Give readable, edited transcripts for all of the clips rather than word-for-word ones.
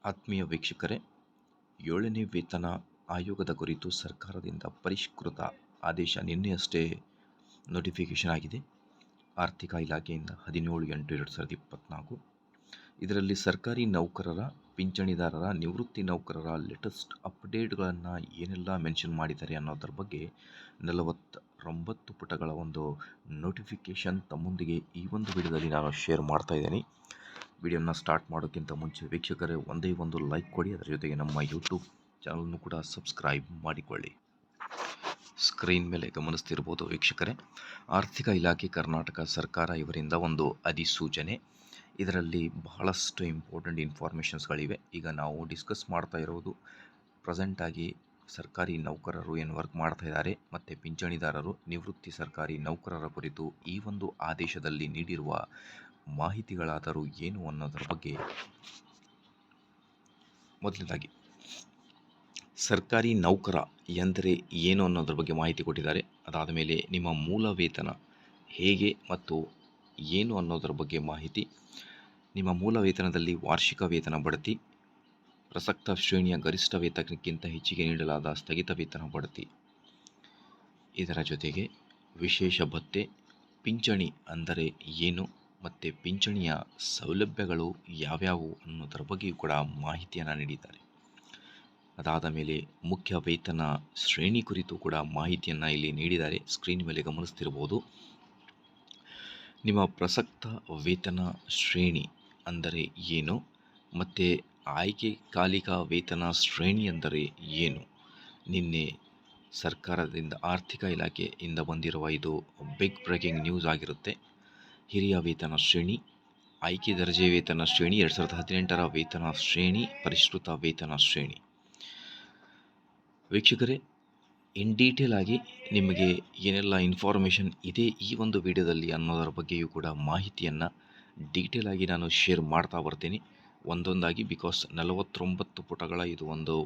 ಆತ್ಮೀಯ ವೀಕ್ಷಕರೇ, 7ನೇ ವೇತನ ಆಯೋಗದ ಕುರಿತು ಸರ್ಕಾರದಿಂದ ಪರಿಷ್ಕೃತ ಆದೇಶ ನಿನ್ನೆಯಷ್ಟೇ ನೋಟಿಫಿಕೇಷನ್ ಆಗಿದೆ. ಆರ್ಥಿಕ ಇಲಾಖೆಯಿಂದ 17/8/2024. ಇದರಲ್ಲಿ ಸರ್ಕಾರಿ ನೌಕರರ, ಪಿಂಚಣಿದಾರರ, ನಿವೃತ್ತಿ ನೌಕರರ ಲೇಟೆಸ್ಟ್ ಅಪ್ಡೇಟ್ಗಳನ್ನು ಏನೆಲ್ಲ ಮೆನ್ಷನ್ ಮಾಡಿದ್ದಾರೆ ಅನ್ನೋದ್ರ ಬಗ್ಗೆ 49 ಪುಟಗಳ ಒಂದು ನೋಟಿಫಿಕೇಷನ್ ತಮ್ಮೊಂದಿಗೆ ಈ ಒಂದು ವಿಡಿಯೋದಲ್ಲಿ ನಾನು ಶೇರ್ ಮಾಡ್ತಾ ಇದ್ದೀನಿ. ವಿಡಿಯೋನ ಸ್ಟಾರ್ಟ್ ಮಾಡೋಕ್ಕಿಂತ ಮುಂಚೆ ವೀಕ್ಷಕರೇ ಒಂದೇ ಒಂದು ಲೈಕ್ ಕೊಡಿ, ಅದರ ಜೊತೆಗೆ ನಮ್ಮ ಯೂಟ್ಯೂಬ್ ಚಾನಲ್ನು ಕೂಡ ಸಬ್ಸ್ಕ್ರೈಬ್ ಮಾಡಿಕೊಳ್ಳಿ. ಸ್ಕ್ರೀನ್ ಮೇಲೆ ಗಮನಿಸ್ತಿರ್ಬೋದು ವೀಕ್ಷಕರೇ, ಆರ್ಥಿಕ ಇಲಾಖೆ ಕರ್ನಾಟಕ ಸರ್ಕಾರ ಇವರಿಂದ ಒಂದು ಅಧಿಸೂಚನೆ. ಇದರಲ್ಲಿ ಬಹಳಷ್ಟು ಇಂಪಾರ್ಟೆಂಟ್ ಇನ್ಫಾರ್ಮೇಷನ್ಸ್ಗಳಿವೆ. ಈಗ ನಾವು ಡಿಸ್ಕಸ್ ಮಾಡ್ತಾ ಇರೋದು ಪ್ರೆಸೆಂಟಾಗಿ ಸರ್ಕಾರಿ ನೌಕರರು ಏನು ವರ್ಕ್ ಮಾಡ್ತಾ ಇದ್ದಾರೆ ಮತ್ತು ಪಿಂಚಣಿದಾರರು, ನಿವೃತ್ತಿ ಸರ್ಕಾರಿ ನೌಕರರ ಕುರಿತು ಈ ಒಂದು ಆದೇಶದಲ್ಲಿ ನೀಡಿರುವ ಮಾಹಿತಿಗಳಾದರೂ ಏನು ಅನ್ನೋದರ ಬಗ್ಗೆ. ಮೊದಲನೇದಾಗಿ ಸರ್ಕಾರಿ ನೌಕರ ಎಂದರೆ ಏನು ಅನ್ನೋದ್ರ ಬಗ್ಗೆ ಮಾಹಿತಿ ಕೊಟ್ಟಿದ್ದಾರೆ. ಅದಾದ ಮೇಲೆ ನಿಮ್ಮ ಮೂಲ ವೇತನ ಹೇಗೆ ಮತ್ತು ಏನು ಅನ್ನೋದರ ಬಗ್ಗೆ ಮಾಹಿತಿ. ನಿಮ್ಮ ಮೂಲ ವೇತನದಲ್ಲಿ ವಾರ್ಷಿಕ ವೇತನ ಬಡ್ತಿ, ಪ್ರಸಕ್ತ ಶ್ರೇಣಿಯ ಗರಿಷ್ಠ ವೇತನಕ್ಕಿಂತ ಹೆಚ್ಚಿಗೆ ನೀಡಲಾದ ಸ್ಥಗಿತ ವೇತನ ಬಡ್ತಿ, ಇದರ ಜೊತೆಗೆ ವಿಶೇಷ ಭತ್ಯೆ, ಪಿಂಚಣಿ ಅಂದರೆ ಏನು ಮತ್ತು ಪಿಂಚಣಿಯ ಸೌಲಭ್ಯಗಳು ಯಾವ್ಯಾವು ಅನ್ನೋದರ ಬಗ್ಗೆಯೂ ಕೂಡ ಮಾಹಿತಿಯನ್ನು ನೀಡಿದ್ದಾರೆ. ಅದಾದ ಮೇಲೆ ಮುಖ್ಯ ವೇತನ ಶ್ರೇಣಿ ಕುರಿತು ಕೂಡ ಮಾಹಿತಿಯನ್ನು ಇಲ್ಲಿ ನೀಡಿದ್ದಾರೆ. ಸ್ಕ್ರೀನ್ ಮೇಲೆ ಗಮನಿಸ್ತಿರ್ಬೋದು. ನಿಮ್ಮ ಪ್ರಸಕ್ತ ವೇತನ ಶ್ರೇಣಿ ಅಂದರೆ ಏನು ಮತ್ತು ಆಯ್ಕೆ ಕಾಲಿಕ ವೇತನ ಶ್ರೇಣಿ ಎಂದರೆ ಏನು. ನಿನ್ನೆ ಸರ್ಕಾರದಿಂದ ಆರ್ಥಿಕ ಇಲಾಖೆಯಿಂದ ಬಂದಿರುವ ಇದು ಬಿಗ್ ಬ್ರೇಕಿಂಗ್ ನ್ಯೂಸ್ ಆಗಿರುತ್ತೆ. ಹಿರಿಯ ವೇತನ ಶ್ರೇಣಿ, ಆಯ್ಕೆ ದರ್ಜೆ ವೇತನ ಶ್ರೇಣಿ, 2018ರ ವೇತನ ಶ್ರೇಣಿ, ಪರಿಷ್ಕೃತ ವೇತನ ಶ್ರೇಣಿ. ವೀಕ್ಷಕರೇ, ಇನ್ ಡೀಟೇಲ್ ಆಗಿ ನಿಮಗೆ ಏನೆಲ್ಲ ಇನ್ಫಾರ್ಮೇಷನ್ ಇದೆ ಈ ಒಂದು ವಿಡಿಯೋದಲ್ಲಿ ಅನ್ನೋದರ ಬಗ್ಗೆಯೂ ಕೂಡ ಮಾಹಿತಿಯನ್ನು ಡೀಟೇಲ್ ಆಗಿ ನಾನು ಶೇರ್ ಮಾಡ್ತಾ ಬರ್ತೀನಿ ಒಂದೊಂದಾಗಿ. ಬಿಕಾಸ್ 49 ಪುಟಗಳ ಇದು ಒಂದು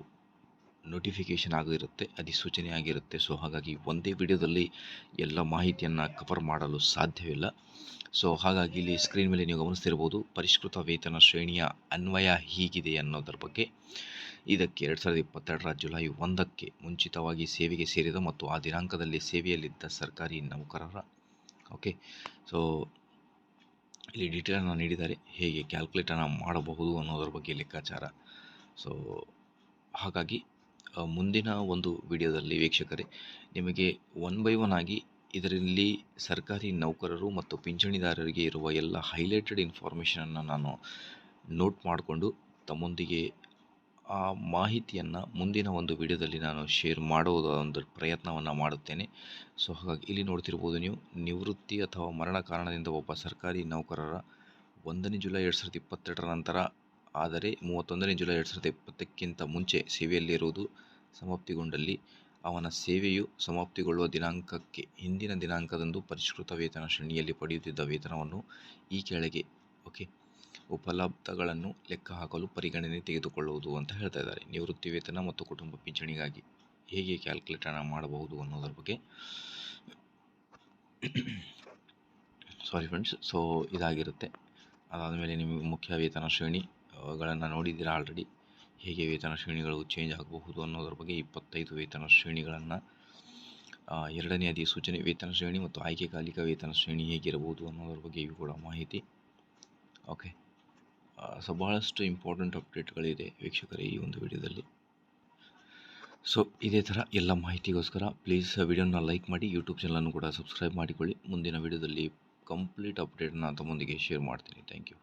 ನೋಟಿಫಿಕೇಷನ್ ಆಗಿರುತ್ತೆ, ಅಧಿಸೂಚನೆ ಆಗಿರುತ್ತೆ. ಸೊ ಹಾಗಾಗಿ ಒಂದೇ ವಿಡಿಯೋದಲ್ಲಿ ಎಲ್ಲ ಮಾಹಿತಿಯನ್ನು ಕವರ್ ಮಾಡಲು ಸಾಧ್ಯವಿಲ್ಲ. ಸೊ ಹಾಗಾಗಿ ಇಲ್ಲಿ ಸ್ಕ್ರೀನ್ ಮೇಲೆ ನೀವು ಗಮನಿಸ್ತಿರ್ಬೋದು, ಪರಿಷ್ಕೃತ ವೇತನ ಶ್ರೇಣಿಯ ಅನ್ವಯ ಹೀಗಿದೆ ಅನ್ನೋದರ ಬಗ್ಗೆ. ಇದಕ್ಕೆ 2022ರ ಜುಲೈ 1ಕ್ಕೆ ಮುಂಚಿತವಾಗಿ ಸೇವೆಗೆ ಸೇರಿದ ಮತ್ತು ಆ ದಿನಾಂಕದಲ್ಲಿ ಸೇವೆಯಲ್ಲಿದ್ದ ಸರ್ಕಾರಿ ನೌಕರರ ಸೊ ಇಲ್ಲಿ ಡೀಟೇಲನ್ನು ನೀಡಿದ್ದಾರೆ, ಹೇಗೆ ಕ್ಯಾಲ್ಕುಲೇಟನ್ನು ಮಾಡಬಹುದು ಅನ್ನೋದ್ರ ಬಗ್ಗೆ ಲೆಕ್ಕಾಚಾರ. ಸೊ ಹಾಗಾಗಿ ಮುಂದಿನ ಒಂದು ವಿಡಿಯೋದಲ್ಲಿ ವೀಕ್ಷಕರೇ ನಿಮಗೆ 1 ಬೈ 1 ಆಗಿ ಇದರಲ್ಲಿ ಸರ್ಕಾರಿ ನೌಕರರು ಮತ್ತು ಪಿಂಚಣಿದಾರರಿಗೆ ಇರುವ ಎಲ್ಲ ಹೈಲೈಟೆಡ್ ಇನ್ಫಾರ್ಮೇಷನನ್ನು ನಾನು ನೋಟ್ ಮಾಡಿಕೊಂಡು ತಮ್ಮೊಂದಿಗೆ ಆ ಮಾಹಿತಿಯನ್ನು ಮುಂದಿನ ಒಂದು ವಿಡಿಯೋದಲ್ಲಿ ನಾನು ಶೇರ್ ಮಾಡುವ ಒಂದು ಪ್ರಯತ್ನವನ್ನು ಮಾಡುತ್ತೇನೆ. ಸೊ ಹಾಗಾಗಿ ಇಲ್ಲಿ ನೋಡ್ತಿರ್ಬೋದು ನೀವು, ನಿವೃತ್ತಿ ಅಥವಾ ಮರಣ ಕಾರಣದಿಂದ ಒಬ್ಬ ಸರ್ಕಾರಿ ನೌಕರರ 1ನೇ ಜುಲೈ 2022ರ ನಂತರ ಆದರೆ 31ನೇ ಜುಲೈ 2020ಕ್ಕಿಂತ ಮುಂಚೆ ಸೇವೆಯಲ್ಲಿರುವುದು ಸಮಾಪ್ತಿಗೊಂಡಲ್ಲಿ ಅವನ ಸೇವೆಯು ಸಮಾಪ್ತಿಗೊಳ್ಳುವ ದಿನಾಂಕಕ್ಕೆ ಹಿಂದಿನ ದಿನಾಂಕದಂದು ಪರಿಷ್ಕೃತ ವೇತನ ಶ್ರೇಣಿಯಲ್ಲಿ ಪಡೆಯುತ್ತಿದ್ದ ವೇತನವನ್ನು ಈ ಕೆಳಗೆ ಉಪಲಬ್ಧಗಳನ್ನು ಲೆಕ್ಕ ಹಾಕಲು ಪರಿಗಣನೆ ತೆಗೆದುಕೊಳ್ಳುವುದು ಅಂತ ಹೇಳ್ತಾ ಇದ್ದಾರೆ. ನಿವೃತ್ತಿ ವೇತನ ಮತ್ತು ಕುಟುಂಬ ಪಿಂಚಣಿಗಾಗಿ ಹೇಗೆ ಕ್ಯಾಲ್ಕುಲೇಟನ್ನು ಮಾಡಬಹುದು ಅನ್ನೋದ್ರ ಬಗ್ಗೆ. ಸಾರಿ ಫ್ರೆಂಡ್ಸ್, ಸೊ ಇದಾಗಿರುತ್ತೆ. ಅದಾದಮೇಲೆ ನಿಮಗೆ ಮುಖ್ಯ ವೇತನ ಶ್ರೇಣಿಗಳನ್ನು ನೋಡಿದ್ದೀರಾ ಆಲ್ರೆಡಿ, ಹೇಗೆ ವೇತನ ಶ್ರೇಣಿಗಳು ಚೇಂಜ್ ಆಗಬಹುದು ಅನ್ನೋದ್ರ ಬಗ್ಗೆ. 25 ವೇತನ ಶ್ರೇಣಿಗಳನ್ನು 2ನೇ ಅಧಿಸೂಚನೆ, ವೇತನ ಶ್ರೇಣಿ ಮತ್ತು ಆಯ್ಕೆ ಕಾಲಿಕ ವೇತನ ಶ್ರೇಣಿ ಹೇಗಿರಬಹುದು ಅನ್ನೋದ್ರ ಬಗ್ಗೆ ಇವು ಕೂಡ ಮಾಹಿತಿ. ಸೊ ಭಾಳಷ್ಟು ಇಂಪಾರ್ಟೆಂಟ್ ಅಪ್ಡೇಟ್ಗಳಿದೆ ವೀಕ್ಷಕರೇ ಈ ಒಂದು ವಿಡಿಯೋದಲ್ಲಿ. ಸೊ ಇದೇ ಥರ ಎಲ್ಲ ಮಾಹಿತಿಗೋಸ್ಕರ ಪ್ಲೀಸ್ ವಿಡಿಯೋನ ಲೈಕ್ ಮಾಡಿ, ಯೂಟ್ಯೂಬ್ ಚಾನಲನ್ನು ಕೂಡ ಸಬ್ಸ್ಕ್ರೈಬ್ ಮಾಡಿಕೊಳ್ಳಿ. ಮುಂದಿನ ವಿಡಿಯೋದಲ್ಲಿ ಕಂಪ್ಲೀಟ್ ಅಪ್ಡೇಟನ್ನು ತಮ್ಮೊಂದಿಗೆ ಶೇರ್ ಮಾಡ್ತೀನಿ. Thank you.